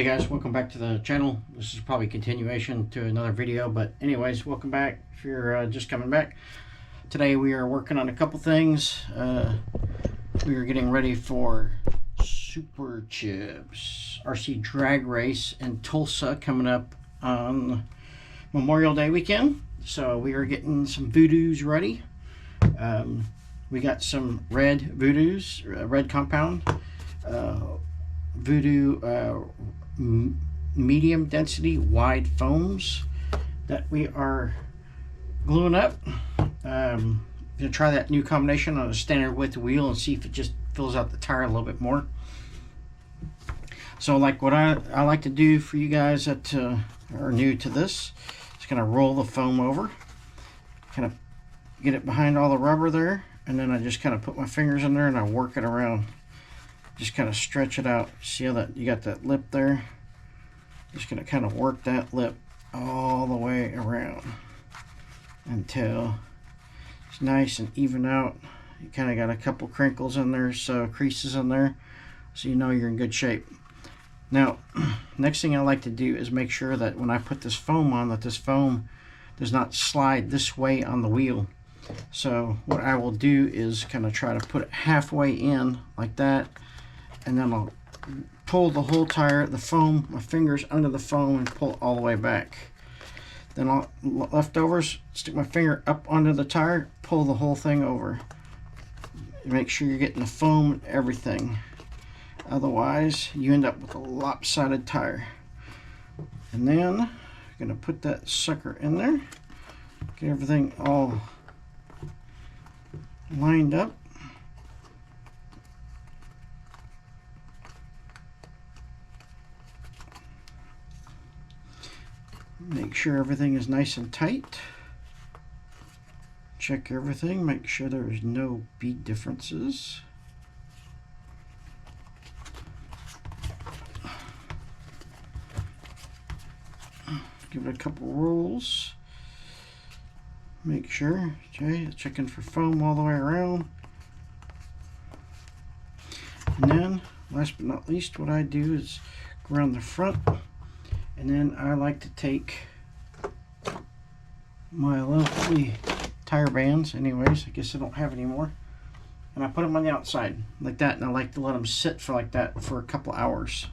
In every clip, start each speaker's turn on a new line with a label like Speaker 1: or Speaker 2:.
Speaker 1: Hey guys, welcome back to the channel. This is probably a continuation to another video, but anyways, welcome back if you're just coming back. Today we are working on a couple things. We are getting ready for Super Chips RC drag race in Tulsa coming up on Memorial Day weekend. So we are getting some Voodoos ready. We got some red Voodoos, red compound, Voodoo medium density wide foams that we are gluing up. Gonna try that new combination on a standard width wheel and see if it just fills out the tire a little bit more. So like what I like to do for you guys that are new to this, is gonna roll the foam over, kind of get it behind all the rubber there, and then I just kind of put my fingers in there and I work it around. Just kind of stretch it out. See how that you got that lip there? Just gonna kind of work that lip all the way around until it's nice and even out. You kind of got a couple crinkles in there, so creases in there, so you know you're in good shape. Now, next thing I like to do is make sure that when I put this foam on, that this foam does not slide this way on the wheel. So what I will do is kind of try to put it halfway in like that, and then I'll pull the whole tire, the foam, my fingers under the foam, and pull it all the way back. Then I'll leftovers, stick my finger up under the tire, pull the whole thing over. Make sure you're getting the foam and everything. Otherwise, you end up with a lopsided tire. And then I'm gonna put that sucker in there, get everything all lined up. Make sure everything is nice and tight. Check everything, make sure there is no bead differences. Give it a couple rolls. Make sure, okay, checking for foam all the way around. And then, last but not least, what I do is go around the front. And then I like to take my lovely tire bands, anyways, I guess I don't have any more, and I put them on the outside like that, and I like to let them sit for like that for a couple hours.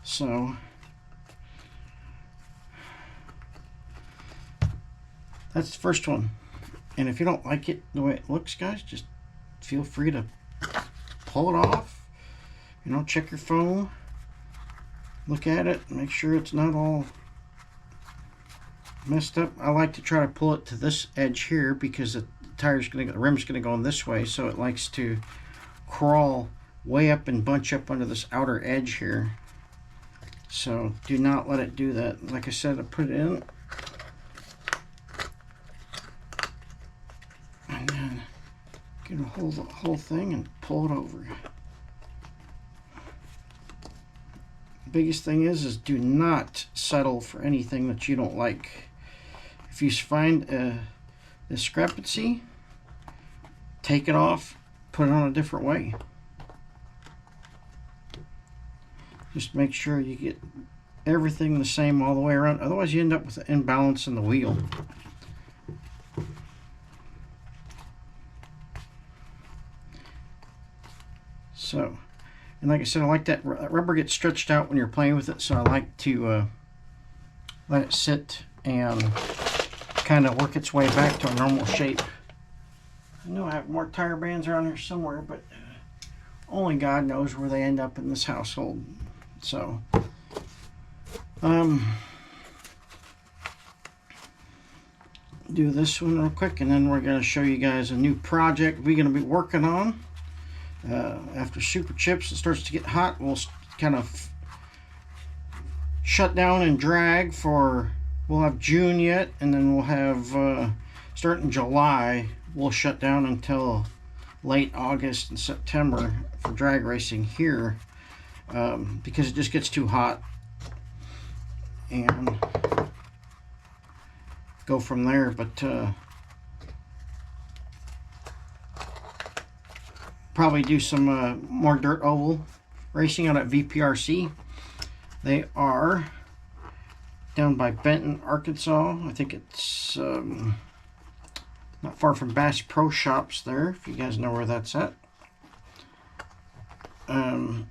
Speaker 1: So that's the first one, and if you don't like it the way it looks, guys, just feel free to pull it off. You know, check your foam, look at it, make sure it's not all messed up. I like to try to pull it to this edge here because the rim's gonna go on this way, so it likes to crawl way up and bunch up under this outer edge here. So do not let it do that. Like I said, I put it in, and then get a hold of the whole thing and pull it over. Biggest thing is do not settle for anything that you don't like. If you find a discrepancy, take it off, put it on a different way. Just make sure you get everything the same all the way around, otherwise you end up with an imbalance in the wheel. So, and like I said, I like that rubber gets stretched out when you're playing with it, so I like to let it sit and kind of work its way back to a normal shape. I know I have more tire bands around here somewhere, but only God knows where they end up in this household. So, do this one real quick, and then we're going to show you guys a new project we're going to be working on. After Super Chips, it starts to get hot, we'll kind of shut down and drag for, we'll have June yet, and then we'll have, starting July, we'll shut down until late August and September for drag racing here, because it just gets too hot, and go from there. But probably do some more dirt oval racing out at VPRC. They are down by Benton, Arkansas. I think it's not far from Bass Pro Shops there, if you guys know where that's at. And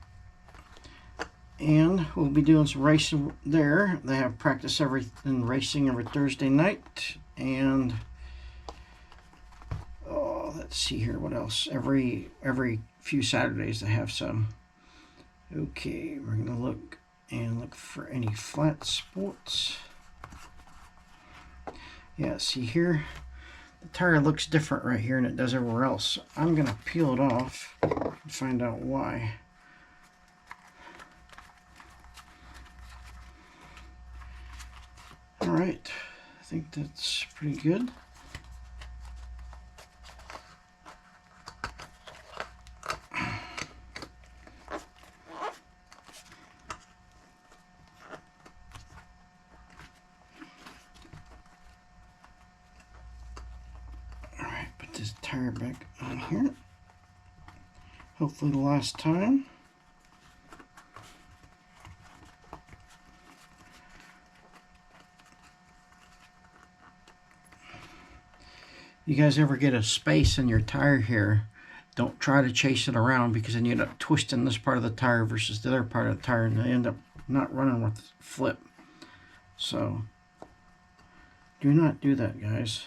Speaker 1: we'll be doing some racing there. They have practice and racing every Thursday night. And let's see here, what else? Every few Saturdays they have some. Okay, we're gonna look for any flat spots. Yeah, see here, the tire looks different right here than it does everywhere else. I'm gonna peel it off and find out why. All right, I think that's pretty good. This tire back on here. Hopefully the last time. You guys ever get a space in your tire here, don't try to chase it around, because then you end up twisting this part of the tire versus the other part of the tire, and they end up not running with flip. So do not do that, guys.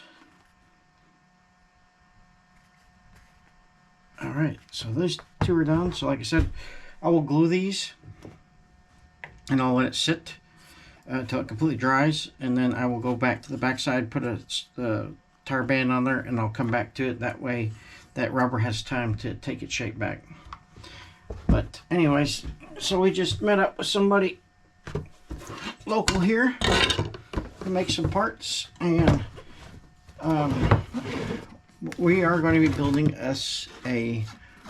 Speaker 1: Alright, so those two are done. So like I said, I will glue these and I'll let it sit until it completely dries, and then I will go back to the backside, put a tire band on there, and I'll come back to it. That way that rubber has time to take its shape back. But anyways, so we just met up with somebody local here to make some parts, and we are going to be building us a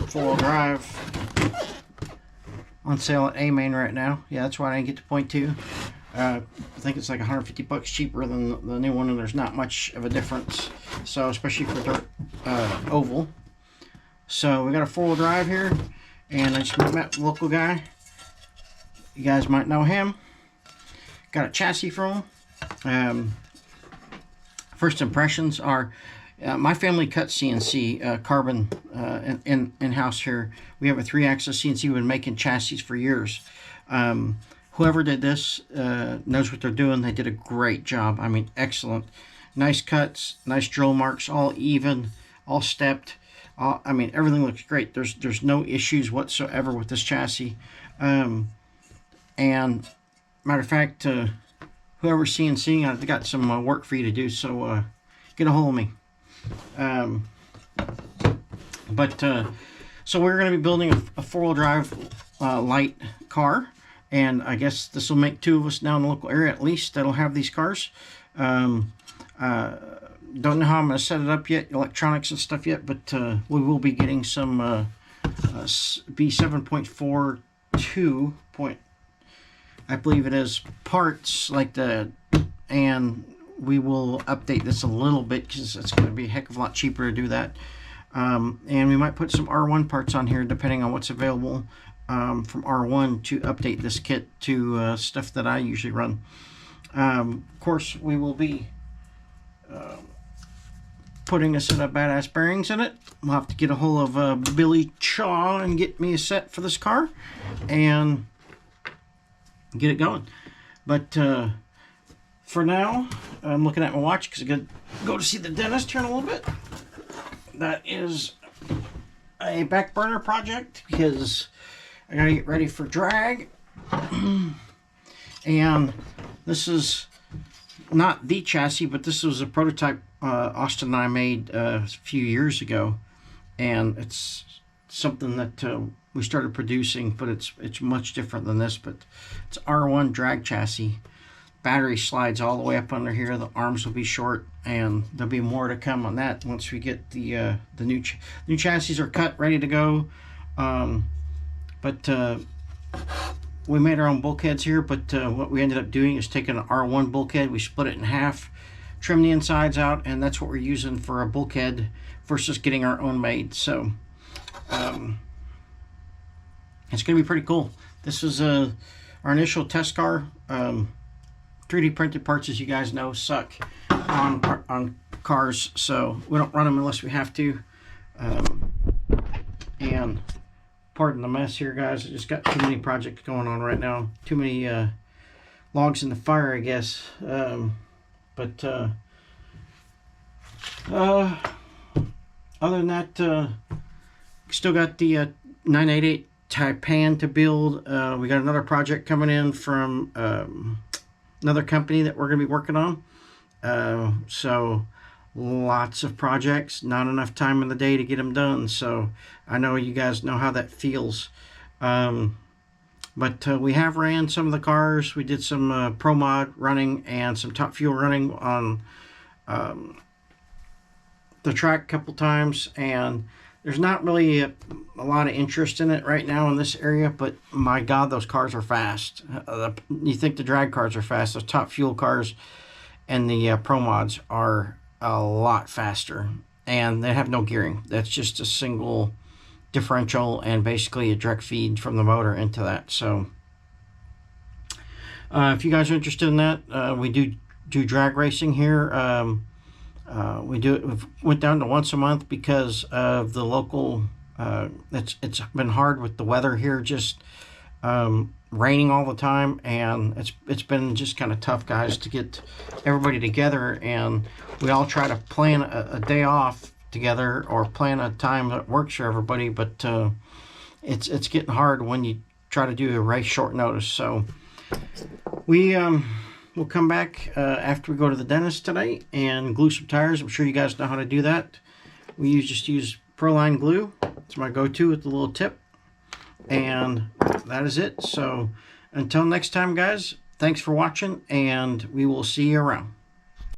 Speaker 1: four-wheel drive on sale at A-Main right now. Yeah, that's why I didn't get to point two. I think it's like 150 bucks cheaper than the new one, and there's not much of a difference. So, especially for dirt oval. So we got a four-wheel drive here, and I just met a local guy. You guys might know him. Got a chassis from him. First impressions are, my family cuts CNC carbon in-house here. We have a 3-axis CNC. We've been making chassis for years. Whoever did this knows what they're doing. They did a great job. I mean, excellent. Nice cuts, nice drill marks, all even, all stepped. I mean, everything looks great. There's no issues whatsoever with this chassis. And matter of fact, whoever's CNCing, I've got some work for you to do. So get a hold of me. So we're going to be building a four-wheel drive light car, and I guess this will make two of us down in the local area at least that'll have these cars. Don't know how I'm going to set it up yet, electronics and stuff yet, but we will be getting some B7.42 I believe it is, parts like the, and we will update this a little bit because it's going to be a heck of a lot cheaper to do that. And we might put some R1 parts on here depending on what's available from R1 to update this kit to stuff that I usually run. Of course, we will be putting a set of badass bearings in it. We'll have to get a hold of Billy Chaw and get me a set for this car and get it going. But for now, I'm looking at my watch because I'm going to go to see the dentist here in a little bit. That is a back burner project because I got to get ready for drag. And this is not the chassis, but this was a prototype Austin and I made a few years ago. And it's something that we started producing, but it's much different than this. But it's R1 drag chassis. Battery slides all the way up under here. The arms will be short, and there'll be more to come on that once we get the new chassis are cut, ready to go. We made our own bulkheads here, but what we ended up doing is taking an R1 bulkhead, we split it in half, trim the insides out, and that's what we're using for a bulkhead versus getting our own made. So It's going to be pretty cool. This was our initial test car. 3D printed parts, as you guys know, suck on cars, so we don't run them unless we have to. And pardon the mess here, guys. I just got too many projects going on right now. Too many logs in the fire, I guess. But other than that, still got the 988 Taipan to build. We got another project coming in from another company that we're going to be working on. So lots of projects, not enough time in the day to get them done. So I know you guys know how that feels. But we have ran some of the cars. We did some Pro Mod running and some Top Fuel running on the track a couple times, and there's not really a lot of interest in it right now in this area, but my God, those cars are fast. You think the drag cars are fast. Those Top Fuel cars and the Pro Mods are a lot faster, and they have no gearing. That's just a single differential and basically a direct feed from the motor into that. So if you guys are interested in that, we do drag racing here. We went down to once a month because of the local. It's been hard with the weather here, just raining all the time, and it's been just kind of tough, guys, to get everybody together, and we all try to plan a day off together or plan a time that works for everybody, but it's getting hard when you try to do a race short notice. So we'll come back after we go to the dentist today and glue some tires. I'm sure you guys know how to do that. We just use Proline glue. It's my go-to with the little tip. And that is it. So until next time, guys, thanks for watching, and we will see you around.